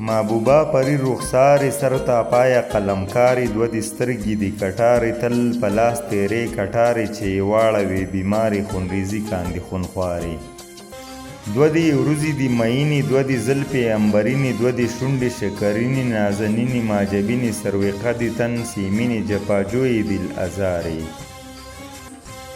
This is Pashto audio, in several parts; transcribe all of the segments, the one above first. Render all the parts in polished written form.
محبوبه پری رخسارې سر ته پایه قلمکارې دوه دې سترګې دي کټارې تل په لاس تیرې کټارې چې یې واړوې بیمارې خونریزي کاندې خونخوارې دوه دې وروځې دي مینې دوه دې زلفې امبرینې دوه دې شونډې شکرینې نازنینې معجبینې سروقه دې تن سیمینې جفاجویې دل ازارې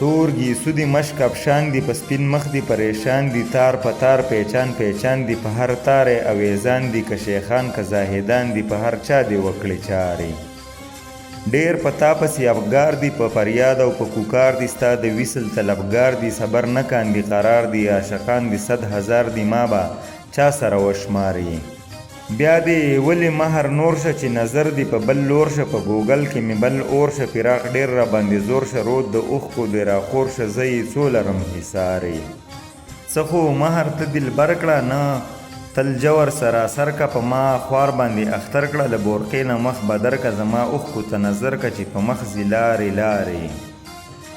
تور گیسو دی مشک افشان دی په سپین مخ دی پریشان دی تار په تار پیچان پیچان دی په هر تار اویزان دی که شیخان که زاهدان دی په هر چا دی وکړي چارې ډیر په تا پسې افګار دی په فریاد او په کوکار دی ستا د وصل طلبګار دی صبر نه کاندي قرار دی عاشقان دی 100,000 دی ما به چا سره وشماري بیا دی ولی مهر نور شه چې نظر دی په بل لور شه په ګوګل کې می بل اور شه فراق ډیر را باندې زور شه رود د اوښکو دی راخور شه زه یې څو لرم حصارې څه خو مهر ته دلبر کړه نه تل جور سراسر کا په ما خوار باندې اختر کړه له بورقې نه مخ بدر که زما اوښکو ته نظر که چې په مخ ځي لارې لارې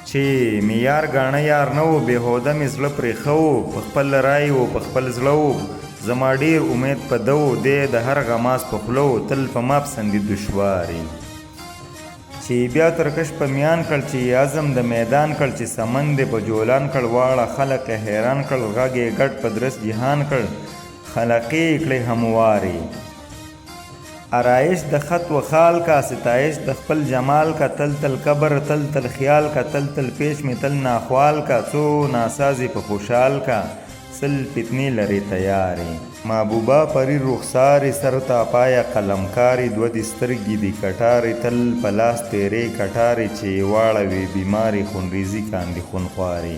چې می یار ګاڼه یار نه و بېهوده مې زړه پرې ښه و په خپل رای و په خپل زړه و زما ډیر امید په دو دی د هر غماز په خولو تل په ما پسندي دشوارې چې بیا ترکش په میان کړ چې اعظم د میدان کړ چې سمن دی په جولان کړ واړه خلق حیران کړ غږ یې ګډ په درس جهان کړ خلقې کړې هموارې آرایش د خط و خال کا ستایش د خپل جمال کا تل تل قبر تل تل خیال کا تل تل پیش می تل ناخوال کا څو ناسازي په خوشحال کا سل فتنې لري تیارې محبوبه پری رخسارې سر ته پایه قلمکارې دوه دې سترګې دي کټارې تل په لاس تیرې کټارې چې یې واړوې بیمارې خونریزي کاندې خونخوارې